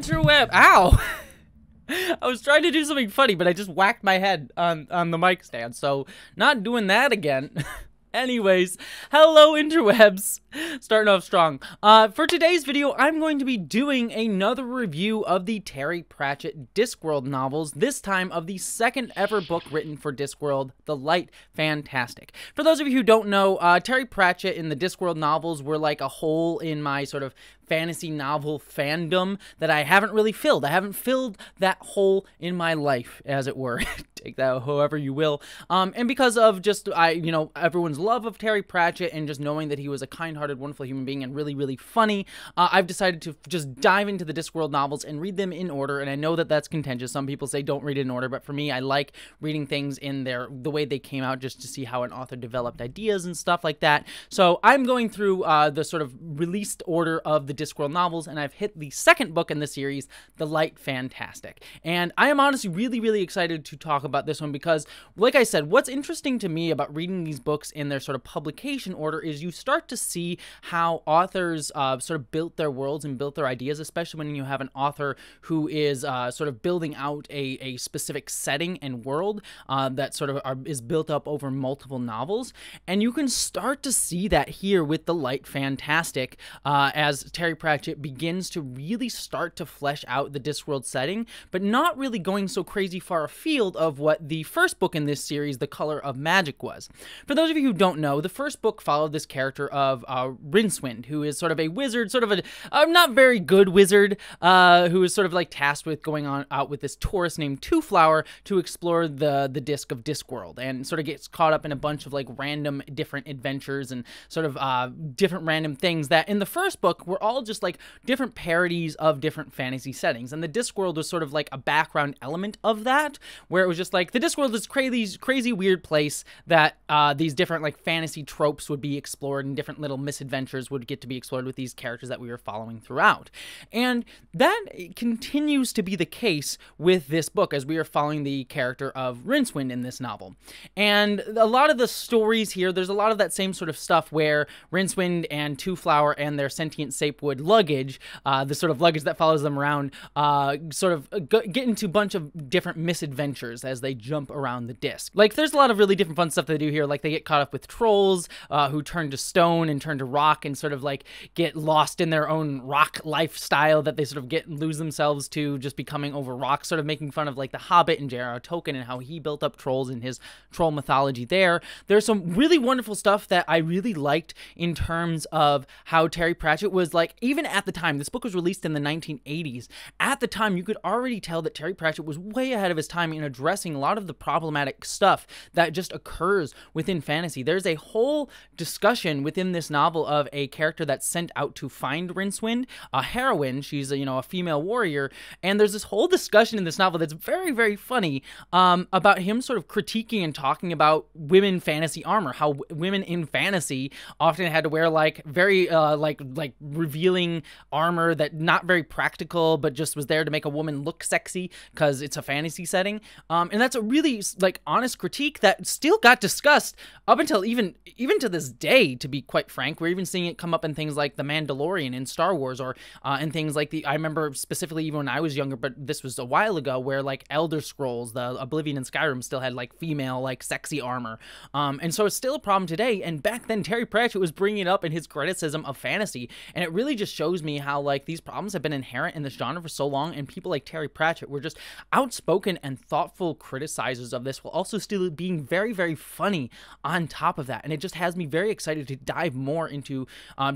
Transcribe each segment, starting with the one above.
interweb. Ow! I was trying to do something funny, but I just whacked my head on the mic stand, so not doing that again. Anyways, hello interwebs. Starting off strong. For today's video, I'm going to be doing another review of the Terry Pratchett Discworld novels, this time of the second ever book written for Discworld, The Light Fantastic. For those of you who don't know, Terry Pratchett in the Discworld novels were like a hole in my sort of fantasy novel fandom that I haven't really filled. I haven't filled that hole in my life, as it were. Take that however you will. And because of just, everyone's love of Terry Pratchett and just knowing that he was a kind-hearted, wonderful human being and really, really funny, I've decided to just dive into the Discworld novels and read them in order. And I know that that's contentious. Some people say don't read it in order, but for me, I like reading things in the way they came out, just to see how an author developed ideas and stuff like that. So I'm going through the sort of released order of the Discworld novels, and I've hit the second book in the series, The Light Fantastic. And I am honestly really, really excited to talk about this one because, like I said, what's interesting to me about reading these books in their sort of publication order is you start to see how authors sort of built their worlds and built their ideas, especially when you have an author who is sort of building out a specific setting and world that sort of is built up over multiple novels. And you can start to see that here with The Light Fantastic as Terry Pratchett begins to really start to flesh out the Discworld setting, but not really going so crazy far afield of what the first book in this series, The Color of Magic, was. For those of you who don't know, the first book followed this character of Rincewind, who is sort of a wizard, sort of a not very good wizard, who is sort of like tasked with going out with this tourist named Twoflower to explore the disc of Discworld, and sort of gets caught up in a bunch of like random different adventures and sort of different random things that in the first book were all just like different parodies of different fantasy settings. And the Discworld was sort of like a background element of that, where it was just like the Discworld is crazy weird place that these different like fantasy tropes would be explored and different little misadventures would get to be explored with these characters that we were following throughout. And that continues to be the case with this book as we are following the character of Rincewind in this novel. And a lot of the stories here, there's a lot of that same sort of stuff where Rincewind and Twoflower and their sentient sapewood luggage, the sort of luggage that follows them around, sort of get into a bunch of different misadventures as they jump around the disc. Like, there's a lot of really different fun stuff they do here. Like, they get caught up with trolls who turn to stone and turn to rock and sort of like get lost in their own rock lifestyle that they sort of lose themselves to, just becoming over rocks, sort of making fun of like the Hobbit and J.R.R. Tolkien and how he built up trolls in his troll mythology there. There's some really wonderful stuff that I really liked in terms of how Terry Pratchett was like, even at the time, this book was released in the 1980s. At the time, you could already tell that Terry Pratchett was way ahead of his time in addressing a lot of the problematic stuff that just occurs within fantasy. There's a whole discussion within this novel of a character that's sent out to find Rincewind, a heroine. She's a female warrior, and there's this whole discussion in this novel that's very, very funny about him sort of critiquing and talking about women fantasy armor, how women in fantasy often had to wear like very like revealing armor that not very practical, but just was there to make a woman look sexy because it's a fantasy setting. And that's a really like honest critique that still got discussed up until even to this day, to be quite frank. We're even seeing it come up in things like The Mandalorian in Star Wars, or in things like I remember specifically even when I was younger, but this was a while ago, where like Elder Scrolls, the Oblivion and Skyrim still had like female like sexy armor. And so it's still a problem today. And back then Terry Pratchett was bringing it up in his criticism of fantasy. And it really just shows me how like these problems have been inherent in this genre for so long, and people like Terry Pratchett were just outspoken and thoughtful criticizers of this, while also still being very, very funny on top of that. And it just has me very excited to dive more into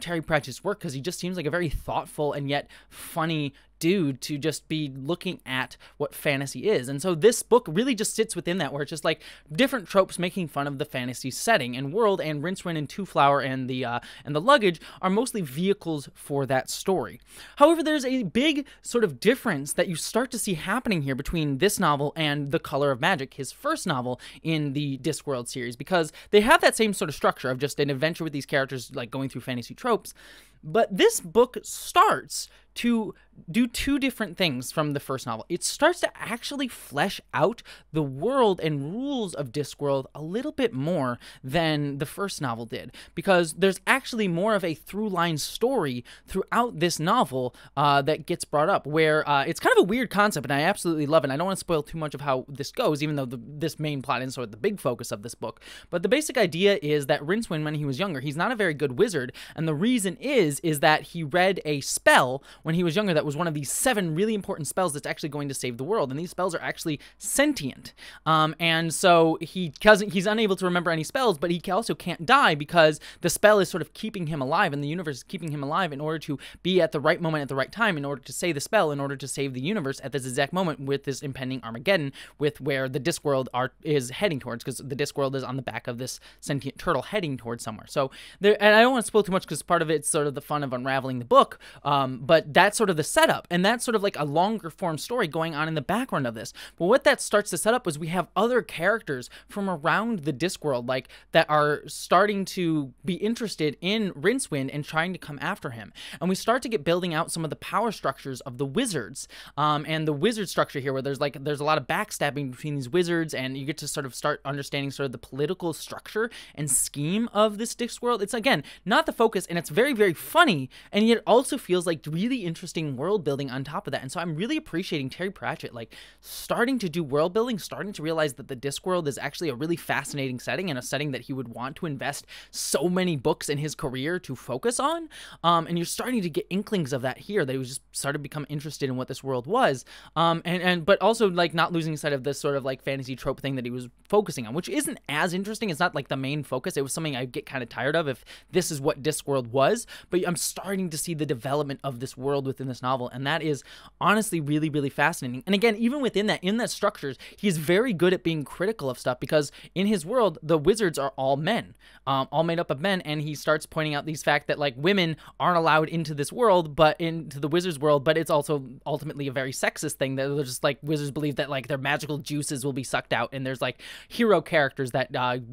Terry Pratchett's work, because he just seems like a very thoughtful and yet funny dude to just be looking at what fantasy is. And so this book really just sits within that, where it's just like different tropes making fun of the fantasy setting and world, and Rincewind and Twoflower and the luggage are mostly vehicles for that story. However, there's a big sort of difference that you start to see happening here between this novel and The Color of Magic, his first novel in the Discworld series, because they have that same sort of structure of just an adventure with these characters like going through fantasy tropes. But this book starts to do two different things from the first novel. It starts to actually flesh out the world and rules of Discworld a little bit more than the first novel did, because there's actually more of a through-line story throughout this novel that gets brought up, where it's kind of a weird concept, and I absolutely love it. I don't want to spoil too much of how this goes, even though this main plot is sort of the big focus of this book. But the basic idea is that Rincewind, when he was younger, he's not a very good wizard, and the reason is that he read a spell when he was younger that was one of these 7 really important spells that's actually going to save the world, and these spells are actually sentient. And so he's unable to remember any spells, but he also can't die because the spell is sort of keeping him alive, and the universe is keeping him alive in order to be at the right moment at the right time, in order to say the spell, in order to save the universe at this exact moment with this impending Armageddon, with where the Discworld is heading towards, because the Discworld is on the back of this sentient turtle heading towards somewhere. So and I don't want to spoil too much because part of it's sort of the fun of unraveling the book, but that's sort of the setup, and that's sort of like a longer form story going on in the background of this. But what that starts to set up is we have other characters from around the Discworld, like, that are starting to be interested in Rincewind and trying to come after him. And we start to get building out some of the power structures of the wizards, and the wizard structure here, where there's a lot of backstabbing between these wizards, and you get to sort of start understanding sort of the political structure and scheme of this Discworld. It's, again, not the focus, and it's very, very funny, and yet it also feels like really interesting world building on top of that. And so I'm really appreciating Terry Pratchett, like, starting to do world building, starting to realize that the Discworld is actually a really fascinating setting, and a setting that he would want to invest so many books in his career to focus on. And you're starting to get inklings of that here, that he was just started to become interested in what this world was. But also, like, not losing sight of this sort of like fantasy trope thing that he was focusing on, which isn't as interesting. It's not like the main focus. It was something I get kind of tired of if this is what Discworld was, but I'm starting to see the development of this world within this novel, and that is honestly really, really fascinating. And again, even within that structures, he's very good at being critical of stuff, because in his world, the wizards are all men, all made up of men, and he starts pointing out these fact that, like, women aren't allowed into this world, but into the wizards world, but it's also ultimately a very sexist thing, that they're just like, wizards believe that, like, their magical juices will be sucked out, and there's like hero characters that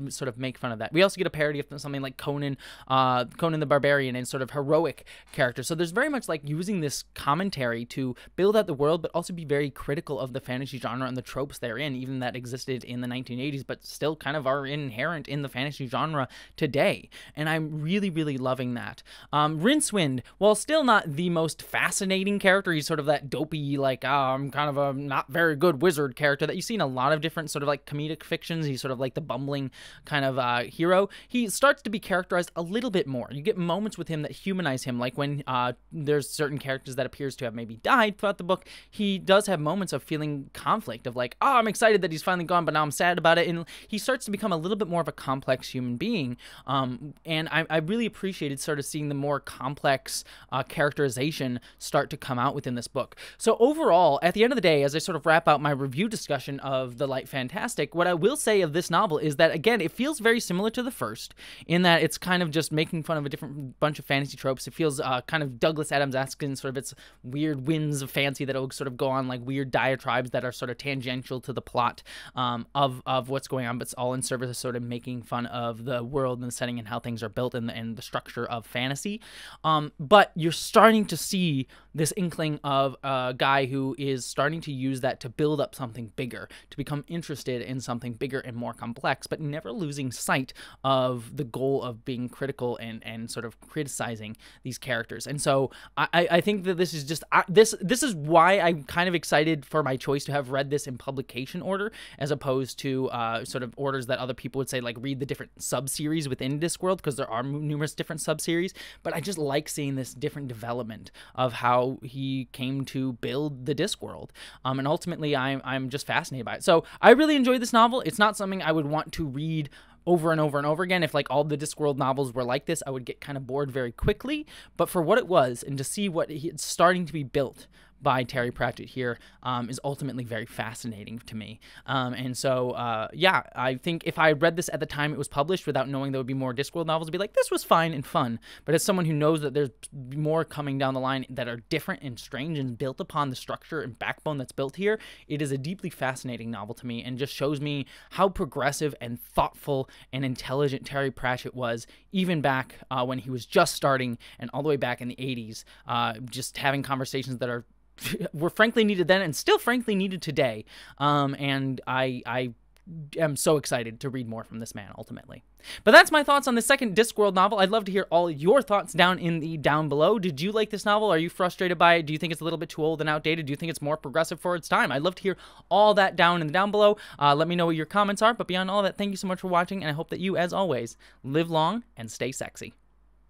sort of make fun of that. We also get a parody of something like Conan the Barbarian, and sort of heroic characters. So there's very much like using this commentary to build out the world, but also be very critical of the fantasy genre and the tropes therein, even that existed in the 1980s, but still kind of are inherent in the fantasy genre today. And I'm really, really loving that. Rincewind, while still not the most fascinating character, he's sort of that dopey, like, I'm kind of a not very good wizard character that you see in a lot of different sort of like comedic fictions. He's sort of like the bumbling kind of hero. He starts to be characterized a little bit more. You get moments with him that humanize him, like when there's certain characters that appears to have maybe died throughout the book. He does have moments of feeling conflict, of like, oh, I'm excited that he's finally gone, but now I'm sad about it. And he starts to become a little bit more of a complex human being. And I really appreciated sort of seeing the more complex characterization start to come out within this book. So overall, at the end of the day, as I sort of wrap out my review discussion of The Light Fantastic, what I will say of this novel is that, again, it feels very similar to the first, in that it's kind of just making fun of a different bunch of fantasy tropes. It feels kind of Douglas Adams-esque in sort of its weird whims of fancy that will sort of go on like weird diatribes that are sort of tangential to the plot of what's going on, but it's all in service of sort of making fun of the world and the setting and how things are built and the structure of fantasy. But you're starting to see this inkling of a guy who is starting to use that to build up something bigger, to become interested in something bigger and more complex, but never losing sight of the goal of being critical and sort of criticizing these characters. And so I think that this is just this is why I'm kind of excited for my choice to have read this in publication order, as opposed to sort of orders that other people would say, like, read the different sub-series within Discworld, because there are numerous different sub-series. But I just like seeing this different development of how he came to build the Discworld. And ultimately, I'm just fascinated by it. So I really enjoyed this novel. It's not something I would want to read over and over and over again. If like all the Discworld novels were like this, I would get kind of bored very quickly. But for what it was, and to see what it's starting to be built by Terry Pratchett here is ultimately very fascinating to me. And so, yeah, I think if I read this at the time it was published without knowing there would be more Discworld novels, I'd be like, this was fine and fun. But as someone who knows that there's more coming down the line that are different and strange and built upon the structure and backbone that's built here, it is a deeply fascinating novel to me and just shows me how progressive and thoughtful and intelligent Terry Pratchett was, even back when he was just starting and all the way back in the 80s, just having conversations that were frankly needed then and still frankly needed today. And I am so excited to read more from this man ultimately. But that's my thoughts on the second Discworld novel. I'd love to hear all your thoughts down below. Did you like this novel? Are you frustrated by it? Do you think it's a little bit too old and outdated? Do you think it's more progressive for its time? I'd love to hear all that down below. Let me know what your comments are. But beyond all that, thank you so much for watching, and I hope that you, as always, live long and stay sexy.